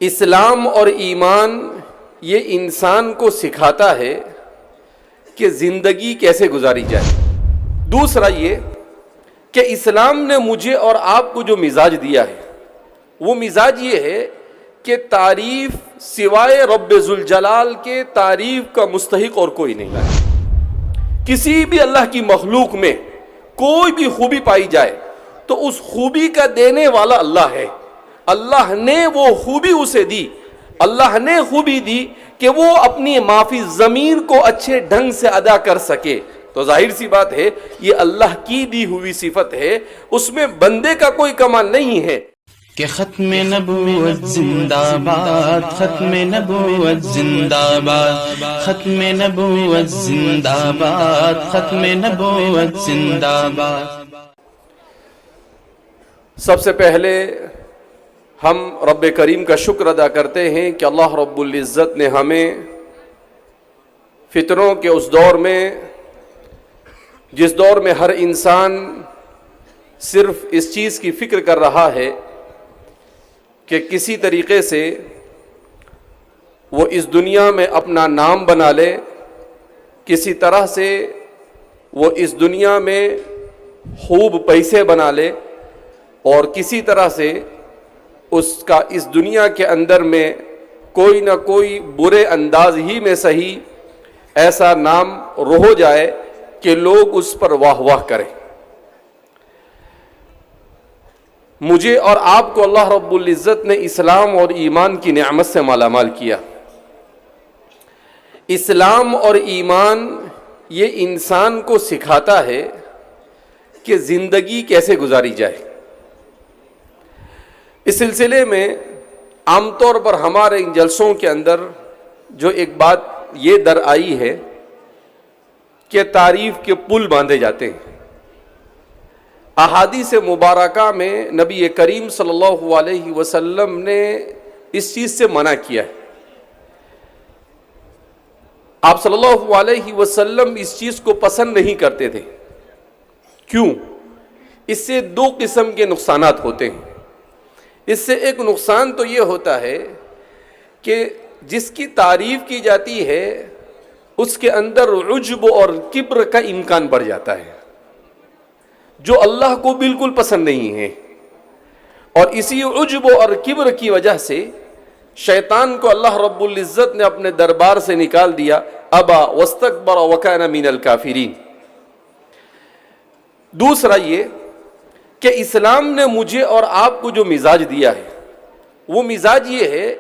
اسلام اور ایمان یہ انسان کو سکھاتا ہے کہ زندگی کیسے گزاری جائے۔ دوسرا یہ کہ اسلام نے مجھے اور آپ کو جو مزاج دیا ہے وہ مزاج یہ ہے کہ تعریف سوائے رب ذوالجلال کے تعریف کا مستحق اور کوئی نہیں ہے۔ کسی بھی اللہ کی مخلوق میں کوئی بھی خوبی پائی جائے تو اس خوبی کا دینے والا اللہ ہے۔ اللہ نے وہ خوبی اسے دی، اللہ نے خوبی دی کہ وہ اپنی معافی ضمیر کو اچھے ڈھنگ سے ادا کر سکے۔ تو ظاہر سی بات ہے یہ اللہ کی دی ہوئی صفت ہے، اس میں بندے کا کوئی کمال نہیں ہے کہ ختم نبوت زندہ باد، ختم نبوت زندہ باد، ختم نبوت زندہ باد، ختم نبوت زندہ باد۔ سب سے پہلے ہم رب کریم کا شکر ادا کرتے ہیں کہ اللہ رب العزت نے ہمیں فتنوں کے اس دور میں، جس دور میں ہر انسان صرف اس چیز کی فکر کر رہا ہے کہ کسی طریقے سے وہ اس دنیا میں اپنا نام بنا لے، کسی طرح سے وہ اس دنیا میں خوب پیسے بنا لے، اور کسی طرح سے اس کا اس دنیا کے اندر میں کوئی نہ کوئی برے انداز ہی میں صحیح ایسا نام رہو جائے کہ لوگ اس پر واہ واہ کریں۔ مجھے اور آپ کو اللہ رب العزت نے اسلام اور ایمان کی نعمت سے مالا مال کیا۔ اسلام اور ایمان یہ انسان کو سکھاتا ہے کہ زندگی کیسے گزاری جائے۔ اس سلسلے میں عام طور پر ہمارے ان جلسوں کے اندر جو ایک بات یہ در آئی ہے کہ تعریف کے پل باندھے جاتے ہیں۔ احادیث مبارکہ میں نبی کریم صلی اللہ علیہ وسلم نے اس چیز سے منع کیا ہے۔ آپ صلی اللہ علیہ وسلم اس چیز کو پسند نہیں کرتے تھے۔ کیوں؟ اس سے دو قسم کے نقصانات ہوتے ہیں۔ اس سے ایک نقصان تو یہ ہوتا ہے کہ جس کی تعریف کی جاتی ہے اس کے اندر عجب اور کبر کا امکان بڑھ جاتا ہے، جو اللہ کو بالکل پسند نہیں ہے، اور اسی عجب اور کبر کی وجہ سے شیطان کو اللہ رب العزت نے اپنے دربار سے نکال دیا، ابا واستکبر وکان من الکافرین۔ دوسرا یہ کہ اسلام نے مجھے اور آپ کو جو مزاج دیا ہے وہ مزاج یہ ہے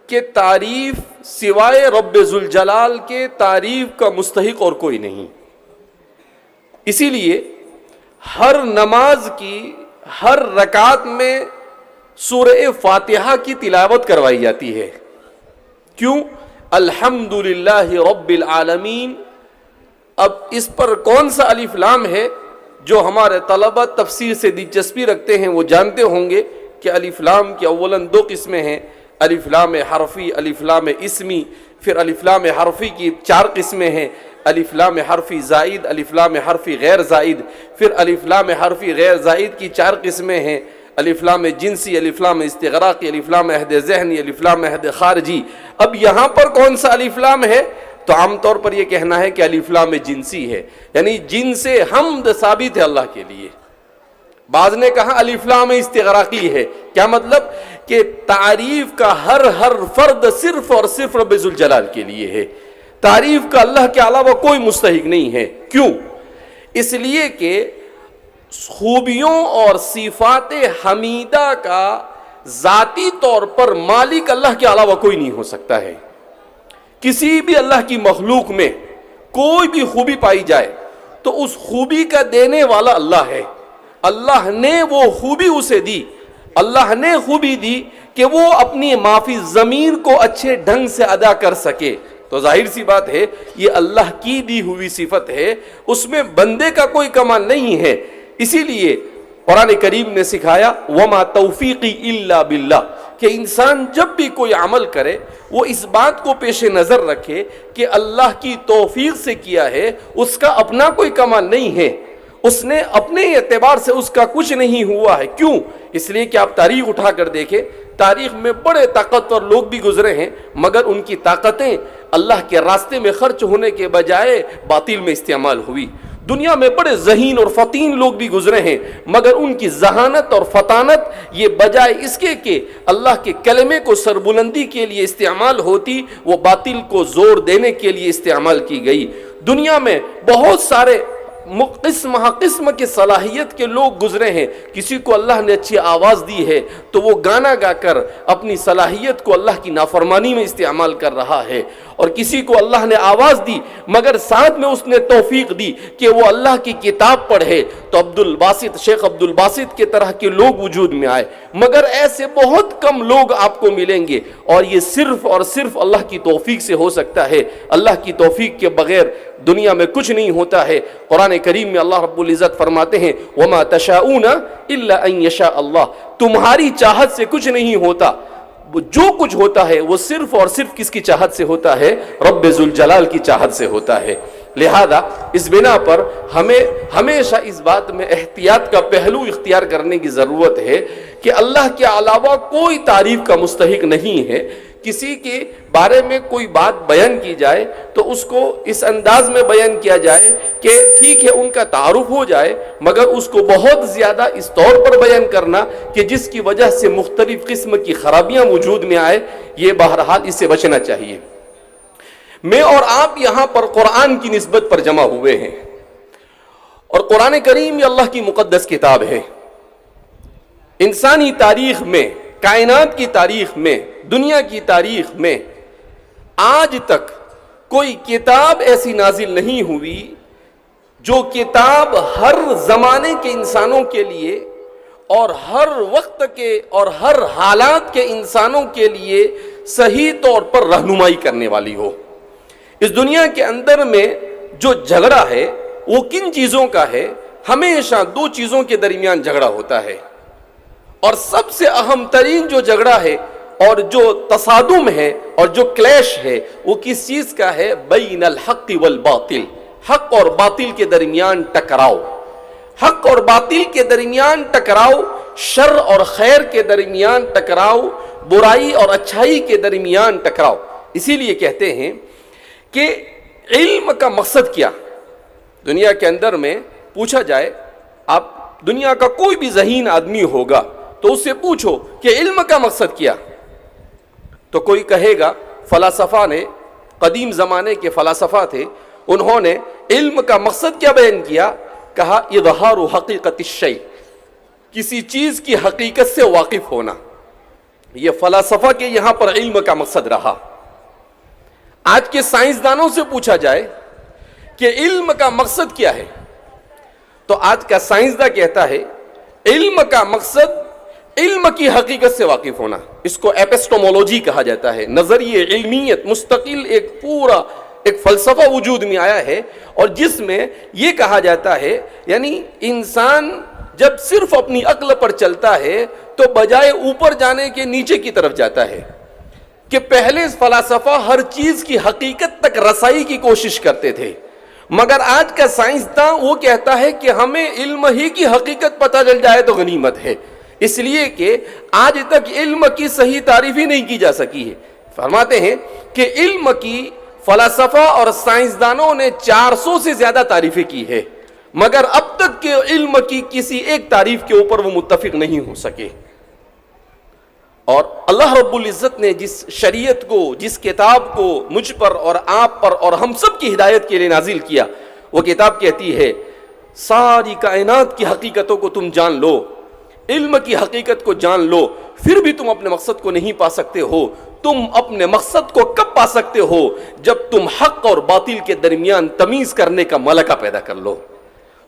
کہ تعریف سوائے رب ذوالجلال کے تعریف کا مستحق اور کوئی نہیں۔ اسی لیے ہر نماز کی ہر رکعت میں سورہ فاتحہ کی تلاوت کروائی جاتی ہے۔ کیوں؟ الحمدللہ رب العالمین۔ اب اس پر کون سا الف لام ہے؟ جو ہمارے طلبہ تفسیر سے دلچسپی رکھتے ہیں وہ جانتے ہوں گے کہ الف لام کی اولاً دو قسمیں ہیں، الف لام حرفی، الف لام اسمی۔ پھر الف لام حرفی کی چار قسمیں ہیں، الف لام حرفی زائد، الف لام حرفی غیر زائد۔ پھر الف لام حرفی غیر زائد کی چار قسمیں ہیں، الف لام جنسی، الف لام استغراقی، الف لام عہد ذہنی، الف لام عہد خارجی۔ اب یہاں پر کون سا الف لام ہے؟ تو عام طور پر یہ کہنا ہے کہ الف لام جنسی ہے، یعنی جن سے حمد ثابت ہے اللہ کے لیے۔ بعض نے کہا الف لام استغراقی ہے۔ کیا مطلب؟ کہ تعریف کا ہر فرد صرف اور صرف رب ذوالجلال کے لیے ہے، تعریف کا اللہ کے علاوہ کوئی مستحق نہیں ہے۔ کیوں؟ اس لیے کہ خوبیوں اور صفات حمیدہ کا ذاتی طور پر مالک اللہ کے علاوہ کوئی نہیں ہو سکتا ہے۔ کسی بھی اللہ کی مخلوق میں کوئی بھی خوبی پائی جائے تو اس خوبی کا دینے والا اللہ ہے۔ اللہ نے وہ خوبی اسے دی، اللہ نے خوبی دی کہ وہ اپنی معافی ضمیر کو اچھے ڈھنگ سے ادا کر سکے۔ تو ظاہر سی بات ہے یہ اللہ کی دی ہوئی صفت ہے، اس میں بندے کا کوئی کمال نہیں ہے۔ اسی لیے قرآن کریم نے سکھایا وما توفیقی الا باللہ، کہ انسان جب بھی کوئی عمل کرے وہ اس بات کو پیش نظر رکھے کہ اللہ کی توفیق سے کیا ہے، اس کا اپنا کوئی کمال نہیں ہے، اس نے اپنے اعتبار سے اس کا کچھ نہیں ہوا ہے۔ کیوں؟ اس لیے کہ آپ تاریخ اٹھا کر دیکھیں، تاریخ میں بڑے طاقتور لوگ بھی گزرے ہیں، مگر ان کی طاقتیں اللہ کے راستے میں خرچ ہونے کے بجائے باطل میں استعمال ہوئی۔ دنیا میں بڑے ذہین اور فطین لوگ بھی گزرے ہیں، مگر ان کی ذہانت اور فطانت یہ بجائے اس کے کہ اللہ کے کلمے کو سربلندی کے لیے استعمال ہوتی، وہ باطل کو زور دینے کے لیے استعمال کی گئی۔ دنیا میں بہت سارے قسم کے صلاحیت کے لوگ گزرے ہیں، کسی کو اللہ نے اچھی آواز دی ہے تو وہ گانا گا کر اپنی صلاحیت کو اللہ کی نافرمانی میں استعمال کر رہا ہے، اور کسی کو اللہ نے آواز دی مگر ساتھ میں اس نے توفیق دی کہ وہ اللہ کی کتاب پڑھے، تو شیخ عبد الباسط کے طرح کے لوگ وجود میں آئے، مگر ایسے بہت کم لوگ آپ کو ملیں گے، اور یہ صرف اور صرف اللہ کی توفیق سے ہو سکتا ہے۔ اللہ کی توفیق کے بغیر دنیا میں کچھ نہیں ہوتا ہے۔ قرآن کریم میں اللہ رب العزت فرماتے ہیں وَمَا تَشَاءُونَ إِلَّا أَن يَشَاءَ اللَّهُ، تمہاری چاہت سے کچھ نہیں ہوتا، جو کچھ ہوتا ہے وہ صرف اور صرف کس کی چاہت سے ہوتا ہے؟ رب ذوالجلال کی چاہت سے ہوتا ہے۔ لہذا اس بنا پر ہمیں ہمیشہ اس بات میں احتیاط کا پہلو اختیار کرنے کی ضرورت ہے کہ اللہ کے علاوہ کوئی تعریف کا مستحق نہیں ہے۔ کسی کے بارے میں کوئی بات بیان کی جائے تو اس کو اس انداز میں بیان کیا جائے کہ ٹھیک ہے ان کا تعارف ہو جائے، مگر اس کو بہت زیادہ اس طور پر بیان کرنا کہ جس کی وجہ سے مختلف قسم کی خرابیاں وجود میں آئے، یہ بہرحال اس سے بچنا چاہیے۔ میں اور آپ یہاں پر قرآن کی نسبت پر جمع ہوئے ہیں، اور قرآن کریم یہ اللہ کی مقدس کتاب ہے۔ انسانی تاریخ میں، کائنات کی تاریخ میں، دنیا کی تاریخ میں آج تک کوئی کتاب ایسی نازل نہیں ہوئی جو کتاب ہر زمانے کے انسانوں کے لیے اور ہر وقت کے اور ہر حالات کے انسانوں کے لیے صحیح طور پر رہنمائی کرنے والی ہو۔ اس دنیا کے اندر میں جو جھگڑا ہے وہ کن چیزوں کا ہے؟ ہمیشہ دو چیزوں کے درمیان جھگڑا ہوتا ہے، اور سب سے اہم ترین جو جھگڑا ہے اور جو تصادم ہے اور جو کلیش ہے وہ کس چیز کا ہے؟ بین الحق والباطل، حق اور باطل کے درمیان ٹکراؤ، حق اور باطل کے درمیان ٹکراؤ، شر اور خیر کے درمیان ٹکراؤ، برائی اور اچھائی کے درمیان ٹکراؤ۔ اسی لیے کہتے ہیں کہ علم کا مقصد کیا؟ دنیا کے اندر میں پوچھا جائے، آپ دنیا کا کوئی بھی ذہین آدمی ہوگا تو اس سے پوچھو کہ علم کا مقصد کیا، تو کوئی کہے گا فلاسفہ نے، قدیم زمانے کے فلاسفہ تھے، انہوں نے علم کا مقصد کیا بیان کیا؟ کہا اظہار حقیقت الشیء، کسی چیز کی حقیقت سے واقف ہونا۔ یہ فلاسفہ کے یہاں پر علم کا مقصد رہا۔ آج کے سائنسدانوں سے پوچھا جائے کہ علم کا مقصد کیا ہے، تو آج کا سائنسداں کہتا ہے علم کا مقصد علم کی حقیقت سے واقف ہونا۔ اس کو ایپسٹومولوجی کہا جاتا ہے، نظریہ علمیت، مستقل ایک فلسفہ وجود میں آیا ہے، اور جس میں یہ کہا جاتا ہے یعنی انسان جب صرف اپنی عقل پر چلتا ہے تو بجائے اوپر جانے کے نیچے کی طرف جاتا ہے، کہ پہلے فلاسفہ ہر چیز کی حقیقت تک رسائی کی کوشش کرتے تھے، مگر آج کا سائنسداں وہ کہتا ہے کہ ہمیں علم ہی کی حقیقت پتہ چل جائے تو غنیمت ہے، اس لیے کہ آج تک علم کی صحیح تعریف ہی نہیں کی جا سکی ہے۔ فرماتے ہیں کہ علم کی فلاسفہ اور سائنسدانوں نے 400 سے زیادہ تعریفیں کی ہے، مگر اب تک کے علم کی کسی ایک تعریف کے اوپر وہ متفق نہیں ہو سکے۔ اور اللہ رب العزت نے جس شریعت کو، جس کتاب کو مجھ پر اور آپ پر اور ہم سب کی ہدایت کے لیے نازل کیا، وہ کتاب کہتی ہے ساری کائنات کی حقیقتوں کو تم جان لو، علم کی حقیقت کو جان لو، پھر بھی تم اپنے مقصد کو نہیں پا سکتے ہو۔ تم اپنے مقصد کو کب پا سکتے ہو؟ جب تم حق اور باطل کے درمیان تمیز کرنے کا ملکہ پیدا کر لو۔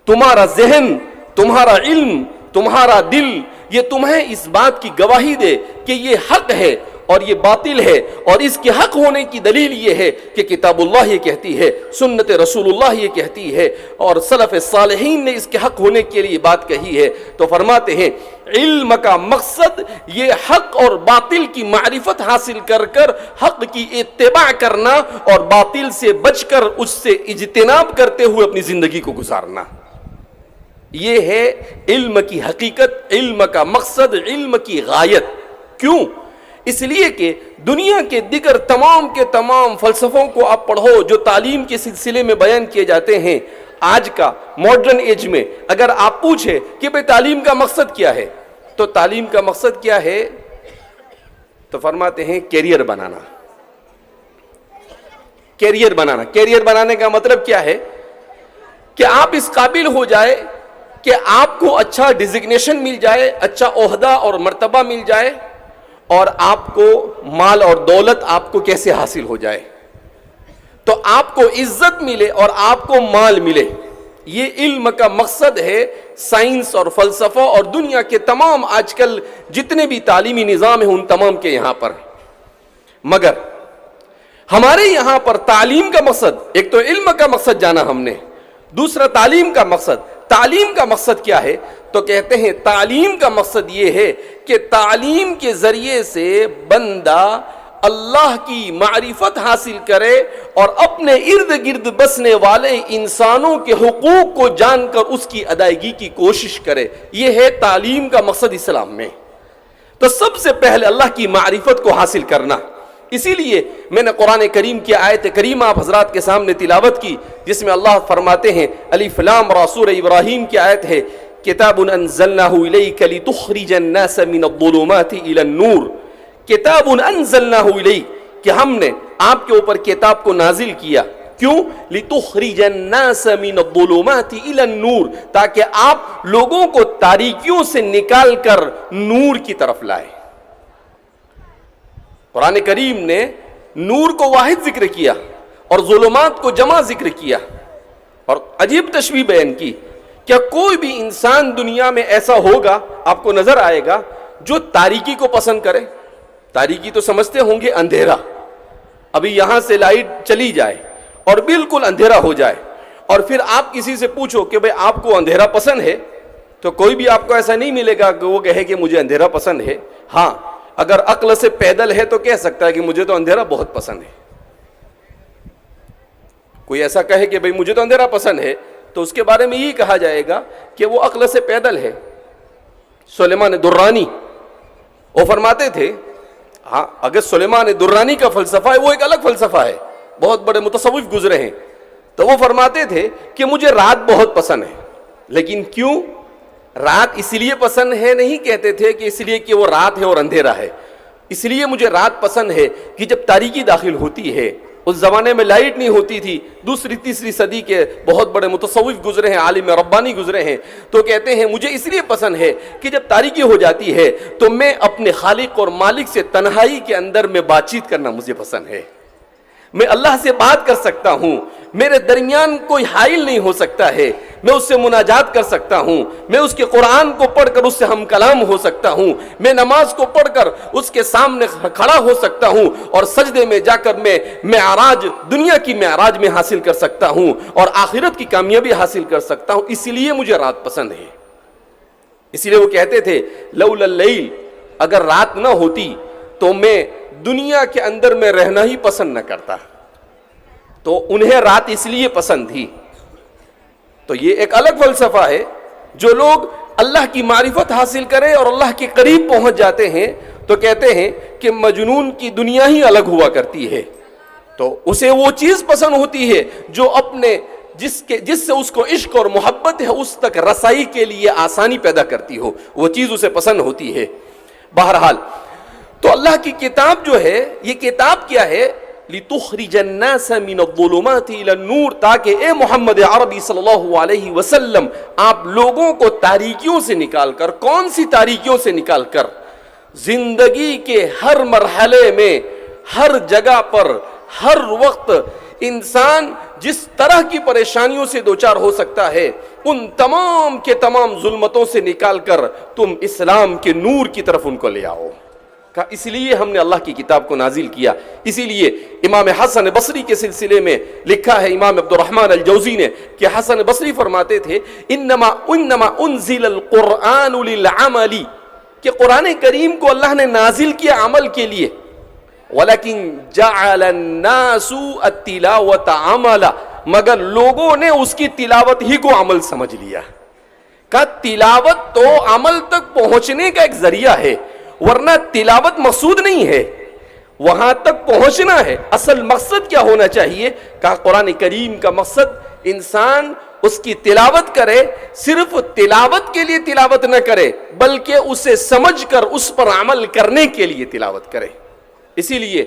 تمہارا ذہن، تمہارا علم، تمہارا دل یہ تمہیں اس بات کی گواہی دے کہ یہ حق ہے اور یہ باطل ہے، اور اس کے حق ہونے کی دلیل یہ ہے کہ کتاب اللہ یہ کہتی ہے، سنت رسول اللہ یہ کہتی ہے، اور سلف صالحین نے اس کے حق ہونے کے لیے بات کہی ہے۔ تو فرماتے ہیں علم کا مقصد یہ حق اور باطل کی معرفت حاصل کر کر حق کی اتباع کرنا اور باطل سے بچ کر اس سے اجتناب کرتے ہوئے اپنی زندگی کو گزارنا، یہ ہے علم کی حقیقت، علم کا مقصد، علم کی غایت۔ کیوں؟ اس لیے کہ دنیا کے دیگر تمام کے تمام فلسفوں کو آپ پڑھو جو تعلیم کے سلسلے میں بیان کیے جاتے ہیں. آج کا ماڈرن ایج میں اگر آپ پوچھیں کہ بھئی تعلیم کا مقصد کیا ہے، تو تعلیم کا مقصد کیا ہے، تو فرماتے ہیں کیریئر بنانا. کیریئر بنانا. کیریئر بنانے کا مطلب کیا ہے کہ آپ اس قابل ہو جائے کہ آپ کو اچھا ڈیزگنیشن مل جائے، اچھا عہدہ اور مرتبہ مل جائے، اور آپ کو مال اور دولت آپ کو کیسے حاصل ہو جائے، تو آپ کو عزت ملے اور آپ کو مال ملے. یہ علم کا مقصد ہے. سائنس اور فلسفہ اور دنیا کے تمام آج کل جتنے بھی تعلیمی نظام ہیں ان تمام کے یہاں پر. مگر ہمارے یہاں پر تعلیم کا مقصد، ایک تو علم کا مقصد جانا ہم نے، دوسرا تعلیم کا مقصد. تعلیم کا مقصد کیا ہے؟ تو کہتے ہیں تعلیم کا مقصد یہ ہے کہ تعلیم کے ذریعے سے بندہ اللہ کی معرفت حاصل کرے اور اپنے ارد گرد بسنے والے انسانوں کے حقوق کو جان کر اس کی ادائیگی کی کوشش کرے. یہ ہے تعلیم کا مقصد اسلام میں. تو سب سے پہلے اللہ کی معرفت کو حاصل کرنا. اسی لیے میں نے قرآن کریم کی آیت کریمہ آپ حضرات کے سامنے تلاوت کی، جس میں اللہ فرماتے ہیں الف لام را، سورہ ابراہیم کی آیت ہے، کتاب انزلناہ الیک لتخرج الناس من الظلمات الی النور. کتاب انزلناہ الیک، کہ ہم نے آپ کے اوپر کتاب کو نازل کیا. کیوں؟ لتخرج الناس من الظلمات الی النور، تاکہ آپ لوگوں کو تاریکیوں سے نکال کر نور کی طرف لائے. قرآن کریم نے نور کو واحد ذکر کیا اور ظلمات کو جمع ذکر کیا، اور عجیب تشبیہ بیان کی. کیا کوئی بھی انسان دنیا میں ایسا ہوگا آپ کو نظر آئے گا جو تاریکی کو پسند کرے؟ تاریکی تو سمجھتے ہوں گے اندھیرا. ابھی یہاں سے لائٹ چلی جائے اور بالکل اندھیرا ہو جائے، اور پھر آپ کسی سے پوچھو کہ بھئی آپ کو اندھیرا پسند ہے، تو کوئی بھی آپ کو ایسا نہیں ملے گا کہ وہ کہے کہ مجھے اندھیرا پسند ہے. ہاں، اگر عقل سے پیدل ہے تو کہہ سکتا ہے کہ مجھے تو اندھیرا بہت پسند ہے. کوئی ایسا کہے کہ بھئی مجھے تو اندھیرا پسند ہے، تو اس کے بارے میں یہ کہا جائے گا کہ وہ عقل سے پیدل ہے. سلیمان درانی وہ فرماتے تھے، ہاں اگر سلیمان درانی کا فلسفہ ہے وہ ایک الگ فلسفہ ہے، بہت بڑے متصوف گزرے ہیں، تو وہ فرماتے تھے کہ مجھے رات بہت پسند ہے. لیکن کیوں رات اس لیے پسند ہے نہیں کہتے تھے کہ اس لیے کہ وہ رات ہے اور اندھیرا ہے. اس لیے مجھے رات پسند ہے کہ جب تاریکی داخل ہوتی ہے، اس زمانے میں لائٹ نہیں ہوتی تھی، دوسری تیسری صدی کے بہت بڑے متصوف گزرے ہیں، عالم ربانی گزرے ہیں، تو کہتے ہیں مجھے اس لیے پسند ہے کہ جب تاریکی ہو جاتی ہے تو میں اپنے خالق اور مالک سے تنہائی کے اندر میں بات چیت کرنا مجھے پسند ہے. میں اللہ سے بات کر سکتا ہوں، میرے درمیان کوئی حائل نہیں ہو سکتا ہے، میں اس سے مناجات کر سکتا ہوں، میں اس کے قرآن کو پڑھ کر اس سے ہم کلام ہو سکتا ہوں، میں نماز کو پڑھ کر اس کے سامنے کھڑا ہو سکتا ہوں، اور سجدے میں جا کر میں معراج، دنیا کی معراج میں حاصل کر سکتا ہوں اور آخرت کی کامیابی حاصل کر سکتا ہوں. اسی لیے مجھے رات پسند ہے. اسی لیے وہ کہتے تھے لولا اللیل، اگر رات نہ ہوتی تو میں دنیا کے اندر میں رہنا ہی پسند نہ کرتا. تو انہیں رات اس لیے پسند تھی. تو یہ ایک الگ فلسفہ ہے. جو لوگ اللہ کی معرفت حاصل کرے اور اللہ کے قریب پہنچ جاتے ہیں تو کہتے ہیں کہ مجنون کی دنیا ہی الگ ہوا کرتی ہے، تو اسے وہ چیز پسند ہوتی ہے جو اپنے جس سے اس کو عشق اور محبت ہے اس تک رسائی کے لیے آسانی پیدا کرتی ہو، وہ چیز اسے پسند ہوتی ہے. بہرحال تو اللہ کی کتاب جو ہے، یہ کتاب کیا ہے؟ لِتُخْرِجَ النَّاسَ مِنَ الظُّلُمَاتِ إِلَى النُّورِ، تاکہ اے محمد عربی صلی اللہ علیہ وسلم آپ لوگوں کو تاریکیوں سے نکال کر، کون سی تاریکیوں سے نکال کر، زندگی کے ہر مرحلے میں، ہر جگہ پر، ہر وقت انسان جس طرح کی پریشانیوں سے دوچار ہو سکتا ہے، ان تمام کے تمام ظلمتوں سے نکال کر تم اسلام کے نور کی طرف ان کو لے آؤ. اس لیے ہم نے اللہ کی کتاب کو نازل کیا. اسی لیے امام حسن بصری کے سلسلے میں لکھا ہے امام عبد الرحمن الجوزی نے کہ حسن بصری فرماتے تھے انما انزل القرآن للعمل، کہ قرآن کریم کو اللہ نے نازل کیا عمل کے لیے. ولیکن جعل الناس التلاوۃ عملا، مگر لوگوں نے اس کی تلاوت ہی کو عمل سمجھ لیا. کہ تلاوت تو عمل تک پہنچنے کا ایک ذریعہ ہے، ورنہ تلاوت مقصود نہیں ہے، وہاں تک پہنچنا ہے۔ اصل مقصد کیا ہونا چاہیے؟ کہا قرآن کریم کا مقصد انسان اس کی تلاوت کرے، صرف تلاوت کے لیے تلاوت نہ کرے بلکہ اسے سمجھ کر اس پر عمل کرنے کے لیے تلاوت کرے۔ اسی لیے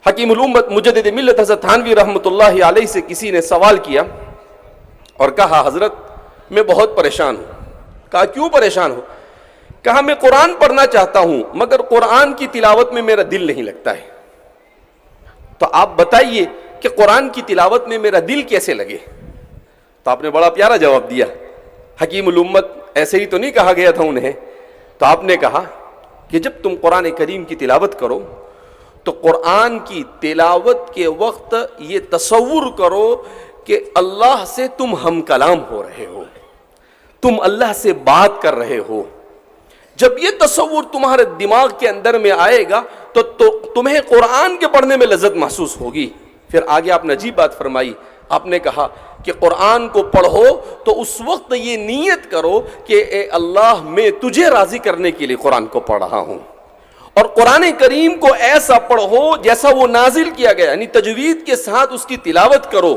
حکیم الامت مجدد ملت حضرت تھانوی رحمۃ اللہ علیہ سے کسی نے سوال کیا اور کہا حضرت میں بہت پریشان ہوں۔ کہا کیوں پریشان ہو؟ کہا میں قرآن پڑھنا چاہتا ہوں مگر قرآن کی تلاوت میں میرا دل نہیں لگتا ہے۔ تو آپ بتائیے کہ قرآن کی تلاوت میں میرا دل کیسے لگے؟ تو آپ نے بڑا پیارا جواب دیا۔ حکیم الامت ایسے ہی تو نہیں کہا گیا تھا انہیں، تو آپ نے کہا کہ جب تم قرآن کریم کی تلاوت کرو تو قرآن کی تلاوت کے وقت یہ تصور کرو کہ اللہ سے تم ہم کلام ہو رہے ہو، تم اللہ سے بات کر رہے ہو۔ جب یہ تصور تمہارے دماغ کے اندر میں آئے گا تو تمہیں قرآن کے پڑھنے میں لذت محسوس ہوگی۔ پھر آگے آپ نے عجیب بات فرمائی، آپ نے کہا کہ قرآن کو پڑھو تو اس وقت یہ نیت کرو کہ اے اللہ میں تجھے راضی کرنے کے لیے قرآن کو پڑھ رہا ہوں، اور قرآن کریم کو ایسا پڑھو جیسا وہ نازل کیا گیا، یعنی تجوید کے ساتھ اس کی تلاوت کرو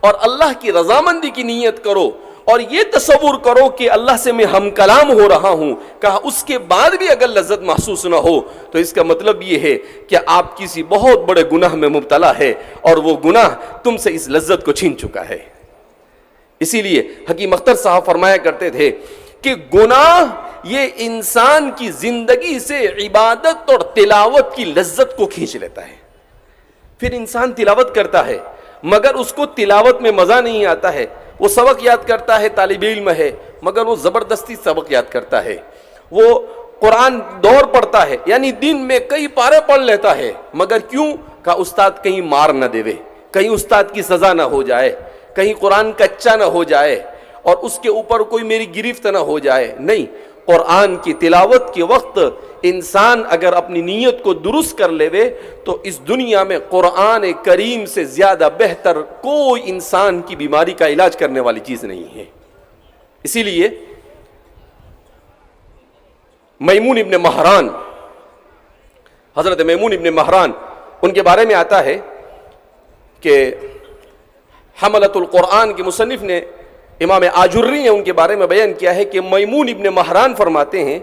اور اللہ کی رضامندی کی نیت کرو، اور یہ تصور کرو کہ اللہ سے میں ہم کلام ہو رہا ہوں۔ کہا اس کے بعد بھی اگر لذت محسوس نہ ہو تو اس کا مطلب یہ ہے کہ آپ کسی بہت بڑے گناہ میں مبتلا ہے اور وہ گناہ تم سے اس لذت کو چھین چکا ہے۔ اسی لیے حکیم اختر صاحب فرمایا کرتے تھے کہ گناہ یہ انسان کی زندگی سے عبادت اور تلاوت کی لذت کو کھینچ لیتا ہے۔ پھر انسان تلاوت کرتا ہے مگر اس کو تلاوت میں مزہ نہیں آتا ہے، وہ سبق یاد کرتا ہے، طالب علم ہے مگر وہ زبردستی سبق یاد کرتا ہے، وہ قرآن دور پڑھتا ہے، یعنی دن میں کئی پارے پڑھ لیتا ہے مگر کیوں؟ کہا استاد کہیں مار نہ دے، کہیں استاد کی سزا نہ ہو جائے، کہیں قرآن کچا نہ ہو جائے اور اس کے اوپر کوئی میری گرفت نہ ہو جائے۔ نہیں، قرآن کی تلاوت کے وقت انسان اگر اپنی نیت کو درست کر لے تو اس دنیا میں قرآن کریم سے زیادہ بہتر کوئی انسان کی بیماری کا علاج کرنے والی چیز نہیں ہے۔ اسی لیے میمون ابن مہران، حضرت میمون ابن مہران، ان کے بارے میں آتا ہے کہ حملۃ القرآن کے مصنف نے، امام آجری نے ان کے بارے میں بیان کیا ہے کہ میمون ابن مہران فرماتے ہیں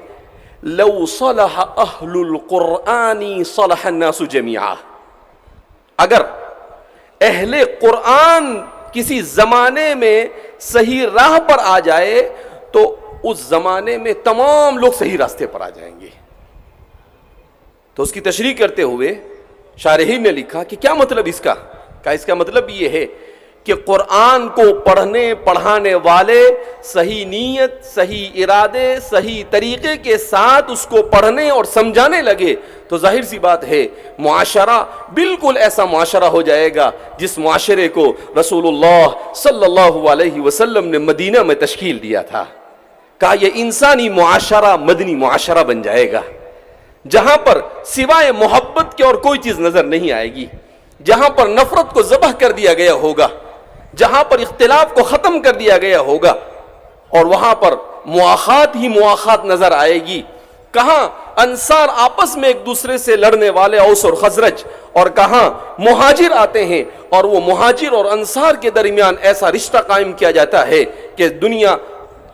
لو صلح اہل القرآن صلح الناس جميعا، اگر اہل قرآن کسی زمانے میں صحیح راہ پر آ جائے تو اس زمانے میں تمام لوگ صحیح راستے پر آ جائیں گے۔ تو اس کی تشریح کرتے ہوئے شارحین نے لکھا کہ کیا مطلب اس کا؟ کہا اس کا مطلب یہ ہے کہ قرآن کو پڑھنے پڑھانے والے صحیح نیت، صحیح ارادے، صحیح طریقے کے ساتھ اس کو پڑھنے اور سمجھانے لگے تو ظاہر سی بات ہے معاشرہ بالکل ایسا معاشرہ ہو جائے گا جس معاشرے کو رسول اللہ صلی اللہ علیہ وسلم نے مدینہ میں تشکیل دیا تھا۔ کہا یہ انسانی معاشرہ مدنی معاشرہ بن جائے گا، جہاں پر سوائے محبت کے اور کوئی چیز نظر نہیں آئے گی، جہاں پر نفرت کو ذبح کر دیا گیا ہوگا، جہاں پر اختلاف کو ختم کر دیا گیا ہوگا، اور وہاں پر مواخات ہی مواخات نظر آئے گی۔ کہاں انصار آپس میں ایک دوسرے سے لڑنے والے اوس اور خزرج، اور کہاں مہاجر آتے ہیں اور وہ مہاجر اور انصار کے درمیان ایسا رشتہ قائم کیا جاتا ہے کہ دنیا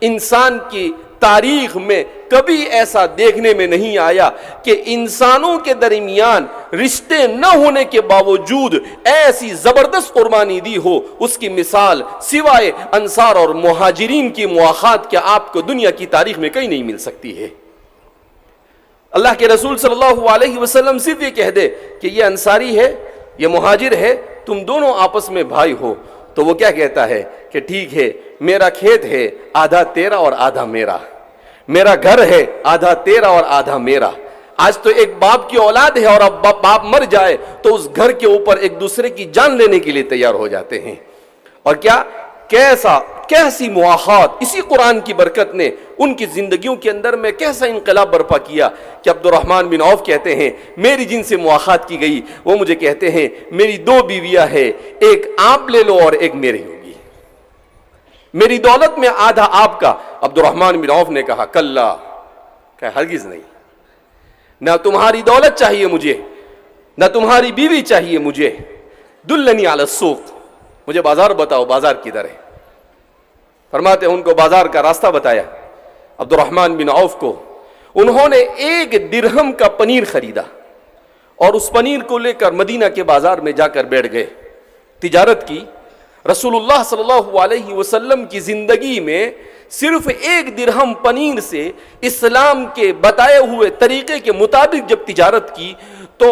انسان کی تاریخ میں کبھی ایسا دیکھنے میں نہیں آیا کہ انسانوں کے درمیان رشتے نہ ہونے کے باوجود ایسی زبردست قربانی دی ہو۔ اس کی مثال سوائے انصار اور مہاجرین کی مواخات کے آپ کو دنیا کی تاریخ میں کہیں نہیں مل سکتی ہے۔ اللہ کے رسول صلی اللہ علیہ وسلم صرف یہ کہہ دے کہ یہ انصاری ہے، یہ مہاجر ہے، تم دونوں آپس میں بھائی ہو، تو وہ کیا کہتا ہے کہ ٹھیک ہے، میرا کھیت ہے، آدھا تیرا اور آدھا میرا، میرا گھر ہے، آدھا تیرا اور آدھا میرا۔ آج تو ایک باپ کی اولاد ہے اور اب باپ مر جائے تو اس گھر کے اوپر ایک دوسرے کی جان لینے کے لیے تیار ہو جاتے ہیں۔ اور کیسی مواخات اسی قرآن کی برکت نے ان کی زندگیوں کے اندر میں کیسا انقلاب برپا کیا کہ عبد الرحمن بن عوف کہتے ہیں میری جن سے مواخات کی گئی وہ مجھے کہتے ہیں میری 2 بیویاں ہیں، ایک آپ لے لو اور ایک میری ہوگی، میری دولت میں آدھا آپ کا۔ عبد الرحمن بن عوف نے کہا کلا، کہ ہرگز نہیں، نہ تمہاری دولت چاہیے مجھے، نہ تمہاری بیوی چاہیے مجھے، دلنی علی السوق، مجھے بازار بتاؤ، بازار کدھر ہے؟ فرماتے ہیں ان کو بازار کا راستہ بتایا عبد الرحمن بن عوف کو، انہوں نے 1 درہم کا پنیر خریدا اور اس پنیر کو لے کر مدینہ کے بازار میں جا کر بیٹھ گئے، تجارت کی۔ رسول اللہ صلی اللہ علیہ وسلم کی زندگی میں صرف 1 درہم پنیر سے اسلام کے بتائے ہوئے طریقے کے مطابق جب تجارت کی تو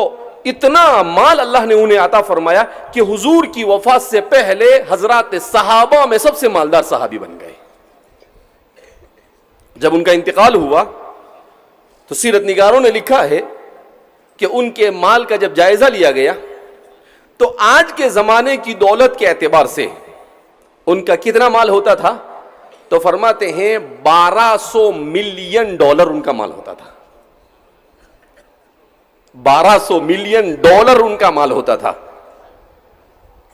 اتنا مال اللہ نے انہیں عطا فرمایا کہ حضور کی وفات سے پہلے حضرات صحابہ میں سب سے مالدار صحابی بن گئے۔ جب ان کا انتقال ہوا تو سیرت نگاروں نے لکھا ہے کہ ان کے مال کا جب جائزہ لیا گیا تو آج کے زمانے کی دولت کے اعتبار سے ان کا کتنا مال ہوتا تھا؟ تو فرماتے ہیں 1200 ملین ڈالر ان کا مال ہوتا تھا۔ 1200 ملین ڈالر ان کا مال ہوتا تھا،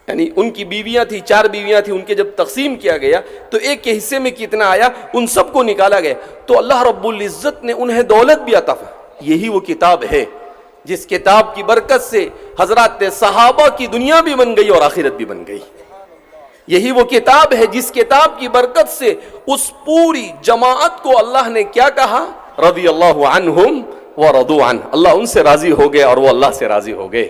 یعنی ان کی بیویاں تھیں، 4 بیویاں تھیں، ان کے جب تقسیم کیا گیا تو ایک کے حصے میں کتنا آیا ان سب کو نکالا گیا، تو اللہ رب العزت نے انہیں دولت بھی عطا فرمائی۔ یہی وہ کتاب ہے جس کتاب کی برکت سے حضرات صحابہ کی دنیا بھی بن گئی اور آخرت بھی بن گئی۔ یہی وہ کتاب ہے جس کتاب کی برکت سے اس پوری جماعت کو اللہ نے کیا کہا؟ رضی اللہ عنہم ورضوا عنہ، اللہ ان سے راضی ہو گئے اور وہ اللہ سے راضی ہو گئے۔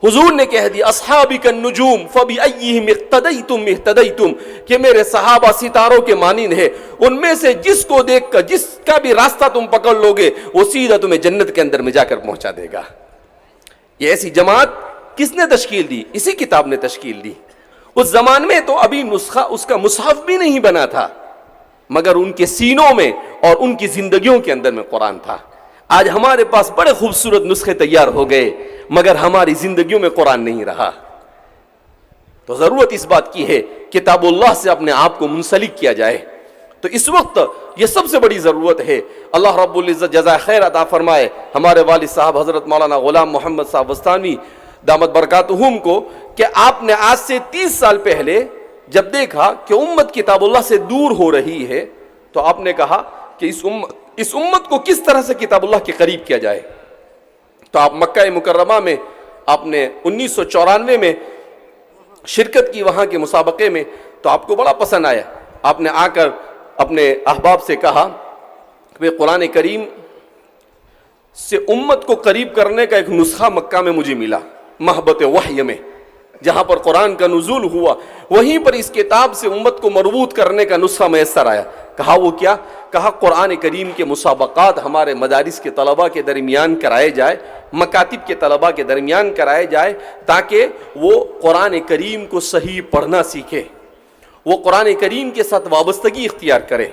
حضور نے کہہ دیا اصحابک النجوم فبأیہم اقتدیتم اہتدیتم، کہ میرے صحابہ ستاروں کے مانند ہے، ان میں سے جس کو دیکھ کر جس کا بھی راستہ تم پکڑ لو گے وہ سیدھا تمہیں جنت کے اندر میں جا کر پہنچا دے گا۔ یہ ایسی جماعت کس نے تشکیل دی؟ اسی کتاب نے تشکیل دی۔ اس زمان میں تو ابھی نسخہ اس کا مصحف بھی نہیں بنا تھا، مگر ان کے سینوں میں اور ان کی زندگیوں کے اندر میں قرآن تھا۔ آج ہمارے پاس بڑے خوبصورت نسخے تیار ہو گئے مگر ہماری زندگیوں میں قرآن نہیں رہا۔ تو ضرورت اس بات کی ہے کتاب اللہ سے اپنے آپ کو منسلک کیا جائے۔ تو اس وقت یہ سب سے بڑی ضرورت ہے۔ اللہ رب العزت جزائے خیر عطا فرمائے ہمارے والد صاحب حضرت مولانا غلام محمد صاحب وستانی دامت برکاتہم کو، کہ آپ نے آج سے 30 سال پہلے جب دیکھا کہ امت کتاب اللہ سے دور ہو رہی ہے تو آپ نے کہا کہ اس امت کو کس طرح سے کتاب اللہ کے قریب کیا جائے۔ تو آپ مکہ مکرمہ میں آپ نے 1994 میں شرکت کی وہاں کے مسابقے میں، تو آپ کو بڑا پسند آیا۔ آپ نے آ کر اپنے احباب سے کہا کہ قرآن کریم سے امت کو قریب کرنے کا ایک نسخہ مکہ میں مجھے ملا، محبت وحی میں، جہاں پر قرآن کا نزول ہوا وہیں پر اس کتاب سے امت کو مربوط کرنے کا نسخہ میسر آیا۔ کہا وہ کیا؟ کہا قرآن کریم کے مسابقات ہمارے مدارس کے طلباء کے درمیان کرائے جائے، مکاتب کے طلباء کے درمیان کرائے جائے، تاکہ وہ قرآن کریم کو صحیح پڑھنا سیکھے، وہ قرآن کریم کے ساتھ وابستگی اختیار کرے۔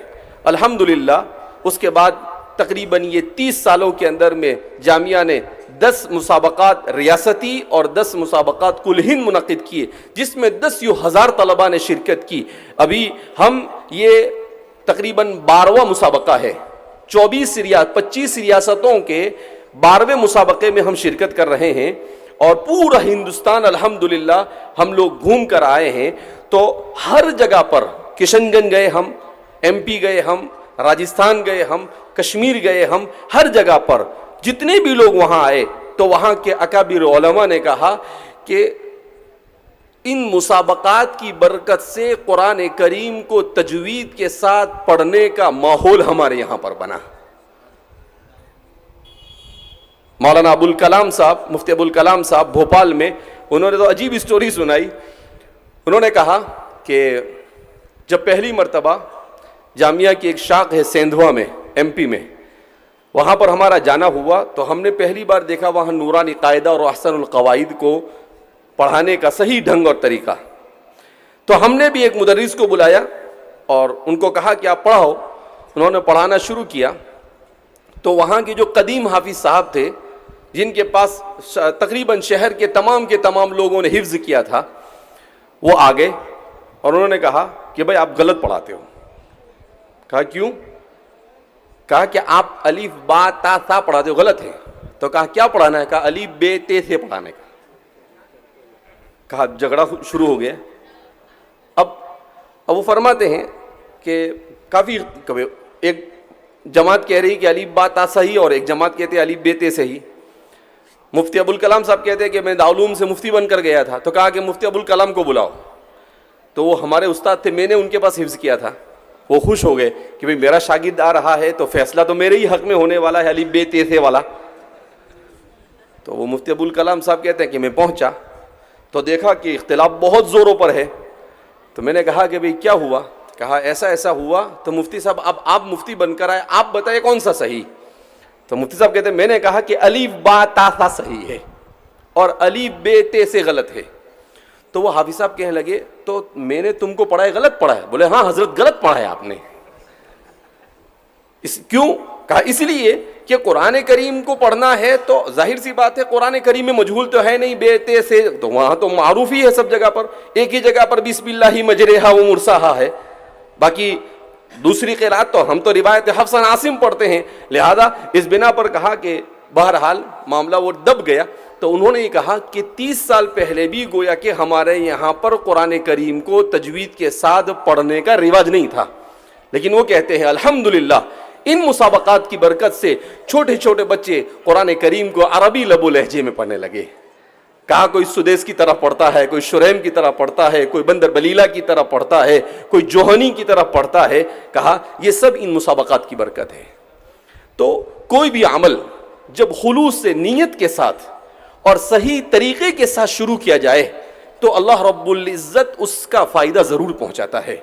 الحمدللہ اس کے بعد تقریباً یہ 30 سالوں کے اندر میں جامعہ نے 10 مسابقات ریاستی اور 10 مسابقات کل ہند منعقد کیے، جس میں 10,000 طلباء نے شرکت کی۔ ابھی ہم یہ تقریباً 12واں مسابقہ ہے، 25 ریاستوں کے 12ویں مسابقے میں ہم شرکت کر رہے ہیں، اور پورا ہندوستان الحمدللہ ہم لوگ گھوم کر آئے ہیں۔ تو ہر جگہ پر کشن گنج گئے ہم، ایم پی گئے ہم، راجستھان گئے ہم، کشمیر گئے ہم، ہر جگہ پر جتنے بھی لوگ وہاں آئے تو وہاں کے اکابر علماء نے کہا کہ ان مسابقات کی برکت سے قرآن کریم کو تجوید کے ساتھ پڑھنے کا ماحول ہمارے یہاں پر بنا۔ مولانا ابوالکلام صاحب، مفتی ابوالکلام صاحب بھوپال میں، انہوں نے تو عجیب اسٹوری سنائی۔ انہوں نے کہا کہ جب پہلی مرتبہ جامعہ کی ایک شاخ ہے سیندھوا میں، ایم پی میں، وہاں پر ہمارا جانا ہوا تو ہم نے پہلی بار دیکھا وہاں نورانی قاعدہ اور احسن القواعد کو پڑھانے کا صحیح ڈھنگ اور طریقہ۔ تو ہم نے بھی ایک مدرس کو بلایا اور ان کو کہا کہ آپ پڑھاؤ۔ انہوں نے پڑھانا شروع کیا تو وہاں کے جو قدیم حافظ صاحب تھے، جن کے پاس تقریباً شہر کے تمام لوگوں نے حفظ کیا تھا، وہ آ گئے اور انہوں نے کہا کہ بھائی آپ غلط پڑھاتے ہو۔ کہا کیوں؟ کہا کہ آپ الف با تا سا پڑھاتے ہو، غلط ہے۔ تو کہا کیا پڑھانا ہے؟ کہا الف بے تے سے پڑھانے کا۔ کہا جھگڑا شروع ہو گیا۔ اب وہ فرماتے ہیں کہ کافی ایک جماعت کہہ رہی کہ الف با تا صحیح اور ایک جماعت کہتے ہیں الف بے تے صحیح. مفتی ابوالکلام صاحب کہتے ہیں کہ میں دارالعلوم سے مفتی بن کر گیا تھا تو کہا کہ مفتی ابوالکلام کو بلاؤ. تو وہ ہمارے استاد تھے, میں نے ان کے پاس حفظ کیا تھا. وہ خوش ہو گئے کہ بھئی میرا شاگرد آ رہا ہے تو فیصلہ تو میرے ہی حق میں ہونے والا ہے, الف بے تے سے والا. تو وہ مفتی ابوالکلام صاحب کہتے ہیں کہ میں پہنچا تو دیکھا کہ اختلاف بہت زوروں پر ہے. تو میں نے کہا کہ بھئی کیا ہوا؟ کہا ایسا ایسا ہوا. تو مفتی صاحب اب آپ مفتی بن کر آئے, آپ بتائیں کون سا صحیح؟ تو مفتی صاحب کہتے ہیں میں نے کہا کہ الف با تا سا صحیح ہے اور الف بے تے سے غلط ہے. تو وہ حافظ صاحب کہنے لگے تو میں نے تم کو پڑھا ہے غلط پڑھا ہے؟ بولے ہاں حضرت غلط پڑھا ہے آپ نے. کیوں؟ کہا اس لیے کہ قرآن کریم کو پڑھنا ہے تو ظاہر سی بات ہے قرآن کریم میں مجہول تو ہے نہیں بے تے سے, تو وہاں تو معروف ہی ہے سب جگہ پر. ایک ہی جگہ پر بسم اللہ مجریہا و مرساہا ہے, باقی دوسری قرات تو ہم تو روایت حفص عن عاصم پڑھتے ہیں. لہذا اس بنا پر کہا کہ بہرحال معاملہ وہ دب گیا. تو انہوں نے یہ کہا کہ 30 سال پہلے بھی گویا کہ ہمارے یہاں پر قرآن کریم کو تجوید کے ساتھ پڑھنے کا رواج نہیں تھا, لیکن وہ کہتے ہیں الحمدللہ ان مسابقات کی برکت سے چھوٹے چھوٹے بچے قرآن کریم کو عربی لب و لہجے میں پڑھنے لگے. کہا کوئی سدیس کی طرح پڑھتا ہے, کوئی شریم کی طرح پڑھتا ہے, کوئی بندر بلیلہ کی طرح پڑھتا ہے, کوئی جوہنی کی طرح پڑھتا ہے. کہا یہ سب ان مسابقات کی برکت ہے. تو کوئی بھی عمل جب خلوص سے نیت کے ساتھ اور صحیح طریقے کے ساتھ شروع کیا جائے تو اللہ رب العزت اس کا فائدہ ضرور پہنچاتا ہے.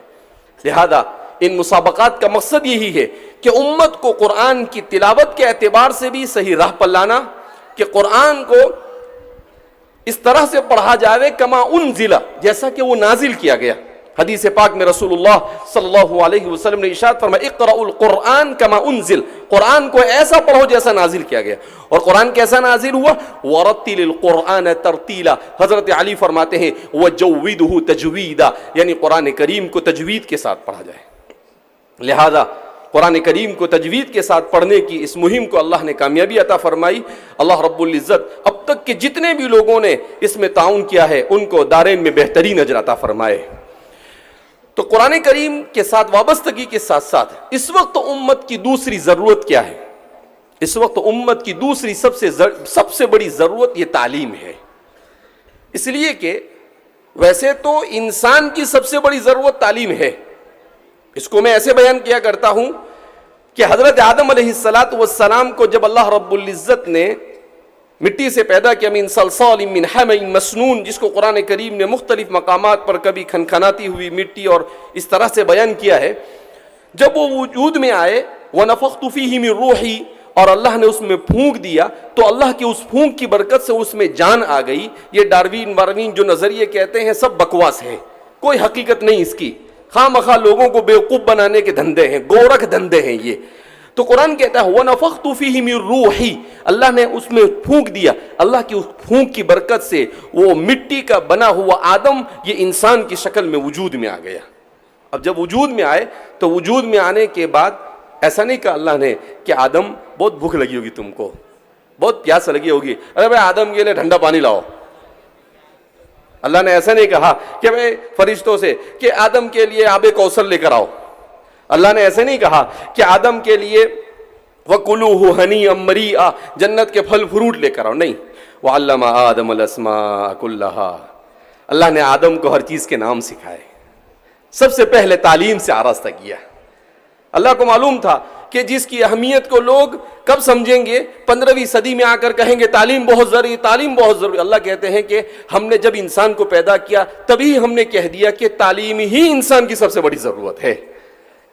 لہذا ان مسابقات کا مقصد یہی ہے کہ امت کو قرآن کی تلاوت کے اعتبار سے بھی صحیح راہ پر لانا, کہ قرآن کو اس طرح سے پڑھا جائے کما انزل, جیسا کہ وہ نازل کیا گیا. حدیث پاک میں رسول اللہ صلی اللہ علیہ وسلم نے ارشاد فرمایا اقرأوا القرآن کما انزل, قرآن کو ایسا پڑھو جیسا نازل کیا گیا. اور قرآن کیسا نازل ہوا؟ ورتل القرآن ترتیلا. حضرت علی فرماتے ہیں وجودہ تجویدا, یعنی قرآن کریم کو تجوید کے ساتھ پڑھا جائے. لہذا قرآن کریم کو تجوید کے ساتھ پڑھنے کی اس مہم کو اللہ نے کامیابی عطا فرمائی. اللہ رب العزت اب تک کے جتنے بھی لوگوں نے اس میں تعاون کیا ہے ان کو دارین میں بہترین اجر عطا فرمائے. تو قرآن کریم کے ساتھ وابستگی کے ساتھ ساتھ اس وقت امت کی دوسری ضرورت کیا ہے؟ اس وقت امت کی دوسری سب سے بڑی ضرورت یہ تعلیم ہے. اس لیے کہ ویسے تو انسان کی سب سے بڑی ضرورت تعلیم ہے. اس کو میں ایسے بیان کیا کرتا ہوں کہ حضرت آدم علیہ السلام کو جب اللہ رب العزت نے مٹی سے پیدا کیا, من صلصال من حمأ مسنون, جس کو قرآن کریم نے مختلف مقامات پر کبھی کھنکھناتی ہوئی مٹی اور اس طرح سے بیان کیا ہے, جب وہ وجود میں آئے وَنَفَخْتُ فِيهِ مِن رُوحِي, اور اللہ نے اس میں پھونک دیا تو اللہ کی اس پھونک کی برکت سے اس میں جان آ گئی. یہ ڈاروین جو نظریے کہتے ہیں سب بکواس ہے, کوئی حقیقت نہیں اس کی, خواہ مخواہ لوگوں کو بیوقوف بنانے کے دھندے ہیں, گورکھ دھندے ہیں یہ. تو قرآن کہتا ہے وَنَفَخْتُ فِيهِ مِن رُوحِي, اللہ نے اس میں پھونک دیا. اللہ کی اس پھونک کی برکت سے وہ مٹی کا بنا ہوا آدم یہ انسان کی شکل میں وجود میں آ گیا. اب جب وجود میں آئے تو وجود میں آنے کے بعد ایسا نہیں کہا اللہ نے کہ آدم بہت بھوک لگی ہوگی, تم کو بہت پیاس لگی ہوگی, ارے بھائی آدم کے لیے ٹھنڈا پانی لاؤ. اللہ نے ایسا نہیں کہا کہ بھائی فرشتوں سے کہ آدم کے لیے آب کوثر لے کر آؤ. اللہ نے ایسے نہیں کہا کہ آدم کے لیے وَكُلُوهُ هَنِيًّا مَرِيئًا, جنت کے پھل فروٹ لے کر آؤ. نہیں, وَعَلَّمَ آدَمَ الْأَسْمَاءَ كُلَّهَا, اللہ نے آدم کو ہر چیز کے نام سکھائے. سب سے پہلے تعلیم سے آراستہ کیا. اللہ کو معلوم تھا کہ جس کی اہمیت کو لوگ کب سمجھیں گے, 15ویں صدی میں آ کر کہیں گے تعلیم بہت ضروری, تعلیم بہت ضروری. اللہ کہتے ہیں کہ ہم نے جب انسان کو پیدا کیا تبھی ہم نے کہہ دیا کہ تعلیم ہی انسان کی سب سے بڑی ضرورت ہے.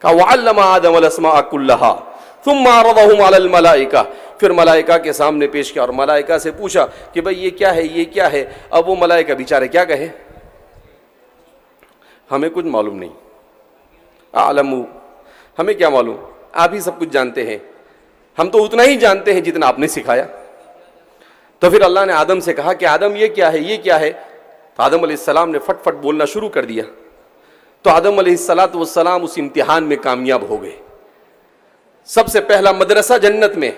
کہا وَعَلَّمَ آدَمَ الْأَسْمَاءَ كُلَّهَا ثُمَّ عَرَضَهُمْ عَلَى الْمَلَائِكَةِ, پھر ملائکہ کے سامنے پیش کیا اور ملائکہ سے پوچھا کہ بھئی یہ کیا ہے, یہ کیا ہے. اب وہ ملائکہ بیچارے کیا کہے, ہمیں کچھ معلوم نہیں. اعلموا, ہمیں کیا معلوم, آپ ہی سب کچھ جانتے ہیں, ہم تو اتنا ہی جانتے ہیں جتنا آپ نے سکھایا. تو پھر اللہ نے آدم سے کہا کہ آدم یہ کیا ہے, یہ کیا ہے. تو آدم علیہ السلام نے فٹ فٹ بولنا شروع کر دیا. تو آدم علیہ السلام اس امتحان میں کامیاب ہو گئے. سب سے پہلا مدرسہ جنت میں,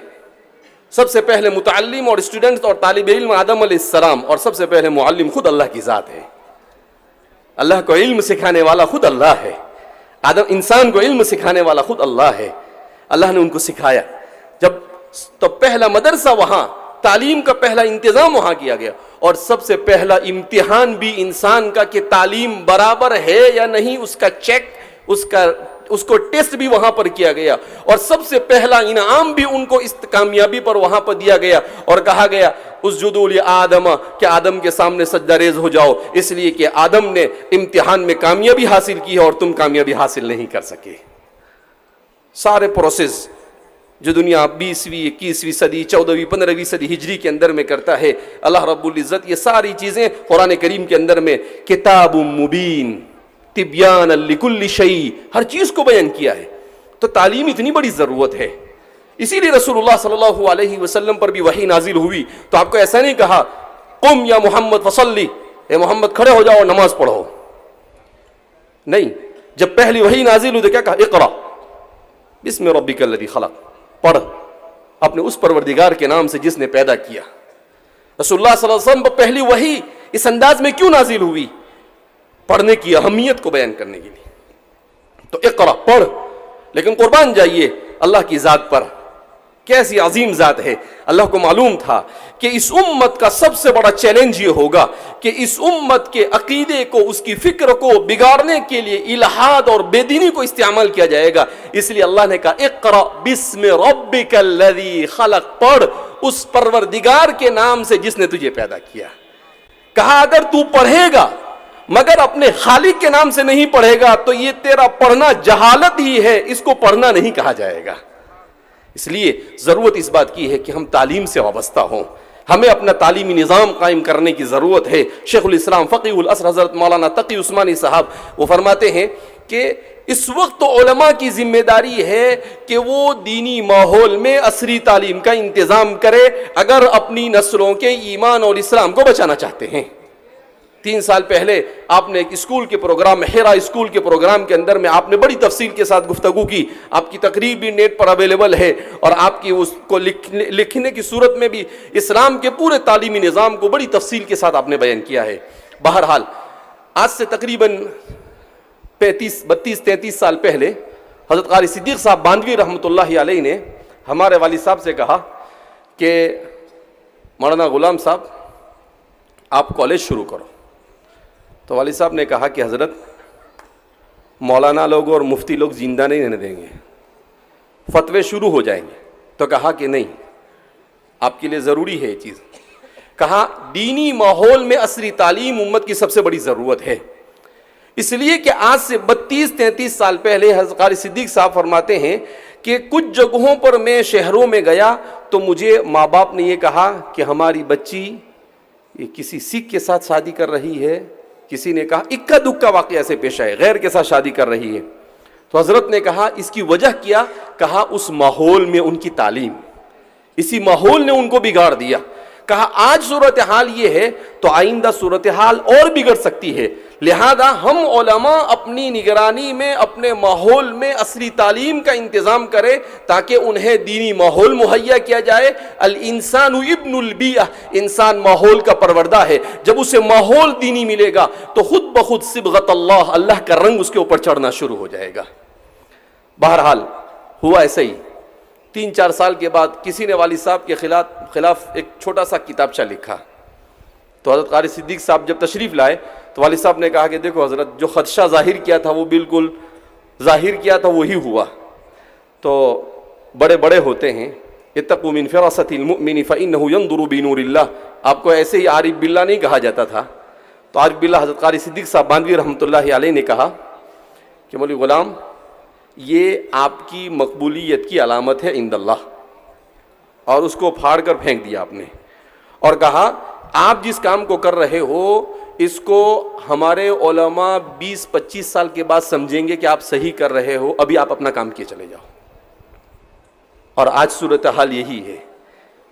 سب سے پہلے متعلم اور اسٹوڈنٹ اور طالب علم آدم علیہ السلام, اور سب سے پہلے معلم خود اللہ کی ذات ہے. اللہ کو علم سکھانے والا خود اللہ ہے. آدم انسان کو علم سکھانے والا خود اللہ ہے. اللہ نے ان کو سکھایا. جب تو پہلا مدرسہ وہاں، تعلیم کا پہلا انتظام وہاں کیا گیا، اور سب سے پہلا امتحان بھی انسان کا کہ تعلیم برابر ہے یا نہیں، اس کا چیک، اس کو ٹیسٹ بھی وہاں پر کیا گیا. اور سب سے پہلا انعام بھی ان کو اس کامیابی پر وہاں پر دیا گیا، اور کہا گیا اسجدوا لآدم، کہ آدم کے سامنے سجدہ ریز ہو جاؤ، اس لیے کہ آدم نے امتحان میں کامیابی حاصل کی ہے اور تم کامیابی حاصل نہیں کر سکے. سارے پروسیس جو دنیا 20ویں 21ویں صدی 14ویں 15ویں صدی ہجری کے اندر میں کرتا ہے، اللہ رب العزت یہ ساری چیزیں قرآن کریم کے اندر میں کتاب مبین تبیان لکل شیء، ہر چیز کو بیان کیا ہے. تو تعلیم اتنی بڑی ضرورت ہے. اسی لیے رسول اللہ صلی اللہ علیہ وسلم پر بھی وحی نازل ہوئی تو آپ کو ایسا نہیں کہا قم یا محمد فصلی، اے محمد کھڑے ہو جاؤ اور نماز پڑھو. نہیں، جب پہلی وحی نازل ہوئی تو کیا کہا؟ اقرا بسم ربک الذی خلق، پڑھ اپنے اس پروردگار کے نام سے جس نے پیدا کیا. رسول اللہ صلی اللہ علیہ وسلم پر پہلی وحی اس انداز میں کیوں نازل ہوئی؟ پڑھنے کی اہمیت کو بیان کرنے کے لیے. تو اقرا، پڑھ. لیکن قربان جائیے اللہ کی ذات پر، کیسی عظیم ذات ہے. اللہ کو معلوم تھا کہ اس امت کا سب سے بڑا چیلنج یہ ہوگا کہ اس امت کے عقیدے کو، اس کی فکر کو بگاڑنے کے لیے الہاد اور بے دینی کو استعمال کیا جائے گا. اس لیے اللہ نے کہا اقرا بسم ربک الذی خلق، پڑھ اس پروردگار کے نام سے جس نے تجھے پیدا کیا. کہا اگر تو پڑھے گا مگر اپنے خالق کے نام سے نہیں پڑھے گا تو یہ تیرا پڑھنا جہالت ہی ہے، اس کو پڑھنا نہیں کہا جائے گا. اس لیے ضرورت اس بات کی ہے کہ ہم تعلیم سے وابستہ ہوں. ہمیں اپنا تعلیمی نظام قائم کرنے کی ضرورت ہے. شیخ الاسلام فقیہ العصر حضرت مولانا تقی عثمانی صاحب وہ فرماتے ہیں کہ اس وقت تو علماء کی ذمہ داری ہے کہ وہ دینی ماحول میں عصری تعلیم کا انتظام کرے اگر اپنی نسلوں کے ایمان اور اسلام کو بچانا چاہتے ہیں. 3 سال پہلے آپ نے ایک اسکول کے پروگرام میں، ہیرا اسکول کے پروگرام کے اندر میں آپ نے بڑی تفصیل کے ساتھ گفتگو کی. آپ کی تقریر بھی نیٹ پر اویلیبل ہے اور آپ کی اس کو لکھنے کی صورت میں بھی اسلام کے پورے تعلیمی نظام کو بڑی تفصیل کے ساتھ آپ نے بیان کیا ہے. بہرحال آج سے تقریباً 32-33 سال پہلے حضرت قاری صدیق صاحب باندوی رحمۃ اللہ علیہ نے ہمارے والد صاحب سے کہا کہ مولانا غلام صاحب آپ کالج شروع کرو. تو والد صاحب نے کہا کہ حضرت مولانا لوگ اور مفتی لوگ زندہ نہیں رہنے دیں گے، فتوے شروع ہو جائیں گے. تو کہا کہ نہیں، آپ کے لیے ضروری ہے یہ چیز. کہا دینی ماحول میں عصری تعلیم امت کی سب سے بڑی ضرورت ہے. اس لیے کہ آج سے 32-33 سال پہلے حضرت قاری صدیق صاحب فرماتے ہیں کہ کچھ جگہوں پر میں شہروں میں گیا تو مجھے ماں باپ نے یہ کہا کہ ہماری بچی یہ کسی سکھ کے ساتھ شادی کر رہی ہے. کسی نے کہا اکا دکا واقعہ ایسے پیش آئے، غیر کے ساتھ شادی کر رہی ہے. تو حضرت نے کہا اس کی وجہ کیا؟ کہا اس ماحول میں ان کی تعلیم، اسی ماحول نے ان کو بگاڑ دیا. کہا آج صورتحال یہ ہے تو آئندہ صورتحال اور بگڑ سکتی ہے. لہذا ہم علماء اپنی نگرانی میں، اپنے ماحول میں عصری تعلیم کا انتظام کریں تاکہ انہیں دینی ماحول مہیا کیا جائے. الانسان ابن البیئہ، انسان ماحول کا پروردہ ہے. جب اسے ماحول دینی ملے گا تو خود بخود صبغت اللہ کا رنگ اس کے اوپر چڑھنا شروع ہو جائے گا. بہرحال ہوا ایسا ہی. 3-4 سال کے بعد کسی نے والد صاحب کے خلاف ایک چھوٹا سا کتابچہ لکھا. تو حضرت قاری صدیق صاحب جب تشریف لائے تو والد صاحب نے کہا کہ دیکھو حضرت، جو خدشہ ظاہر کیا تھا وہ بالکل ظاہر کیا تھا وہی ہوا. تو بڑے بڑے ہوتے ہیں، اتقوا من فراست المؤمن فانه ينظر بنور اللہ. آپ کو ایسے ہی عارف باللہ نہیں کہا جاتا تھا. تو عارف باللہ حضرت قاری صدیق صاحب باندوی رحمۃ اللہ علیہ نے کہا کہ مولوی غلام یہ آپ کی مقبولیت کی علامت ہے عند اللہ. اور اس کو پھاڑ کر پھینک دیا آپ نے اور کہا آپ جس کام کو کر رہے ہو اس کو ہمارے علماء 20-25 سال کے بعد سمجھیں گے کہ آپ صحیح کر رہے ہو، ابھی آپ اپنا کام کیے چلے جاؤ. اور آج صورتحال یہی ہے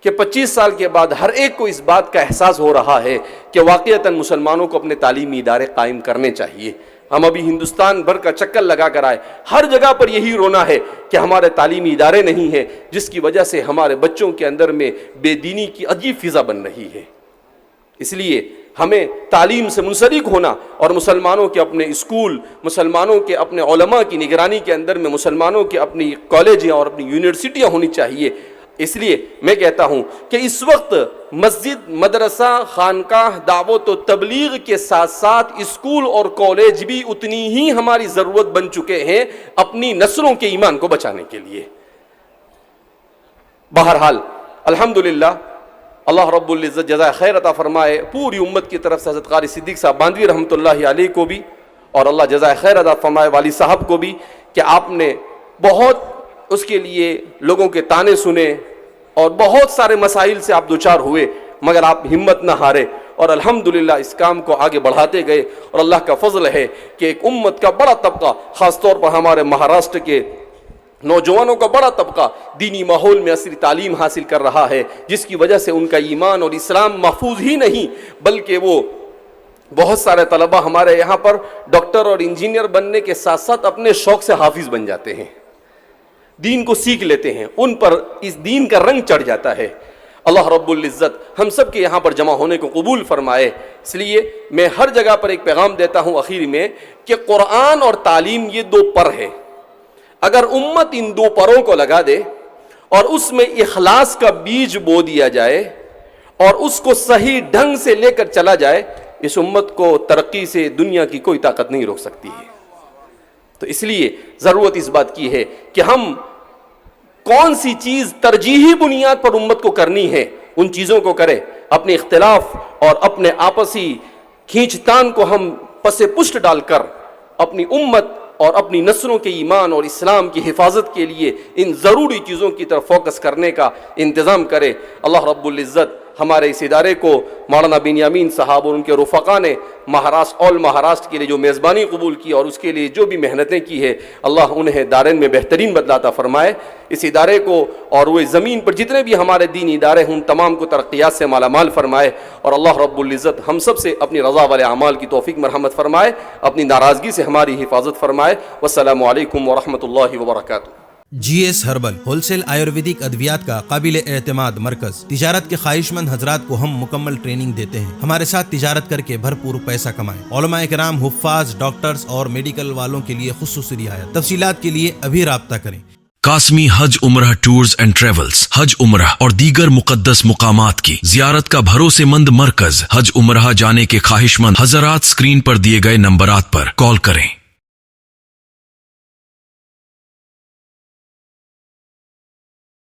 کہ 25 سال کے بعد ہر ایک کو اس بات کا احساس ہو رہا ہے کہ واقعتاً مسلمانوں کو اپنے تعلیمی ادارے قائم کرنے چاہیے. ہم ابھی ہندوستان بھر کا چکر لگا کر آئے، ہر جگہ پر یہی رونا ہے کہ ہمارے تعلیمی ادارے نہیں ہیں، جس کی وجہ سے ہمارے بچوں کے اندر میں بے دینی کی عجیب فضا بن رہی ہے. اس لیے ہمیں تعلیم سے منسلک ہونا اور مسلمانوں کے اپنے اسکول، مسلمانوں کے اپنے علماء کی نگرانی کے اندر میں مسلمانوں کے اپنی کالجیں اور اپنی یونیورسٹیاں ہونی چاہیے۔ اس لیے میں کہتا ہوں کہ اس وقت مسجد، مدرسہ، خانقاہ، دعوت و تبلیغ کے ساتھ ساتھ اسکول اور کالج بھی اتنی ہی ہماری ضرورت بن چکے ہیں اپنی نسلوں کے ایمان کو بچانے کے لیے۔ بہرحال الحمدللہ، اللہ رب العزت جزائے خیر عطا فرمائے پوری امت کی طرف سے حضرت قاری صدیق صاحب باندھوی رحمۃ اللہ علیہ کو بھی، اور اللہ جزائے خیر عطا فرمائے والد صاحب کو بھی، کہ آپ نے بہت اس کے لیے لوگوں کے تانے سنے اور بہت سارے مسائل سے آپ دوچار ہوئے، مگر آپ ہمت نہ ہارے اور الحمدللہ اس کام کو آگے بڑھاتے گئے۔ اور اللہ کا فضل ہے کہ ایک امت کا بڑا طبقہ، خاص طور پر ہمارے مہاراشٹر کے نوجوانوں کا بڑا طبقہ دینی ماحول میں عصری تعلیم حاصل کر رہا ہے، جس کی وجہ سے ان کا ایمان اور اسلام محفوظ ہی نہیں بلکہ وہ بہت سارے طلبہ ہمارے یہاں پر ڈاکٹر اور انجینئر بننے کے ساتھ ساتھ اپنے شوق سے حافظ بن جاتے ہیں، دین کو سیکھ لیتے ہیں، ان پر اس دین کا رنگ چڑھ جاتا ہے۔ اللہ رب العزت ہم سب کے یہاں پر جمع ہونے کو قبول فرمائے۔ اس لیے میں ہر جگہ پر ایک پیغام دیتا ہوں آخر میں کہ قرآن اور تعلیم یہ دو پر ہے، اگر امت ان دو پروں کو لگا دے اور اس میں اخلاص کا بیج بو دیا جائے اور اس کو صحیح ڈھنگ سے لے کر چلا جائے، اس امت کو ترقی سے دنیا کی کوئی طاقت نہیں روک سکتی ہے۔ تو اس لیے ضرورت اس بات کی ہے کہ ہم کون سی چیز ترجیحی بنیاد پر امت کو کرنی ہے ان چیزوں کو کریں، اپنے اختلاف اور اپنے آپسی کھینچتان کو ہم پس پشت ڈال کر اپنی امت اور اپنی نسلوں کے ایمان اور اسلام کی حفاظت کے لیے ان ضروری چیزوں کی طرف فوکس کرنے کا انتظام کرے۔ اللہ رب العزت ہمارے اس ادارے کو مولانا بنیامین صاحب اور ان کے رفقا نے مہاراشٹر کے لیے جو میزبانی قبول کی اور اس کے لیے جو بھی محنتیں کی ہے، اللہ انہیں دارین میں بہترین بدلہ عطا فرمائے۔ اس ادارے کو اور وہ زمین پر جتنے بھی ہمارے دینی ادارے ہیں ان تمام کو ترقیات سے مالا مال فرمائے، اور اللہ رب العزت ہم سب سے اپنی رضا والے اعمال کی توفیق مرحمت فرمائے، اپنی ناراضگی سے ہماری حفاظت فرمائے۔ والسلام علیکم ورحمۃ اللہ وبرکاتہ۔ G S herbal wholesale Ayurvedic ادویات کا قابل اعتماد مرکز۔ تجارت کے خواہش مند حضرات کو ہم مکمل ٹریننگ دیتے ہیں، ہمارے ساتھ تجارت کر کے بھرپور پیسہ کمائیں۔ علماء کرام، حفاظ، ڈاکٹرز اور میڈیکل والوں کے لیے خصوصی رعایت۔ تفصیلات کے لیے ابھی رابطہ کریں۔ قاسمی حج عمرہ ٹورز اینڈ ٹریولز، حج عمرہ اور دیگر مقدس مقامات کی زیارت کا بھروسے مند مرکز۔ حج عمرہ جانے کے خواہش مند حضرات اسکرین پر دیے گئے نمبرات پر کال کریں۔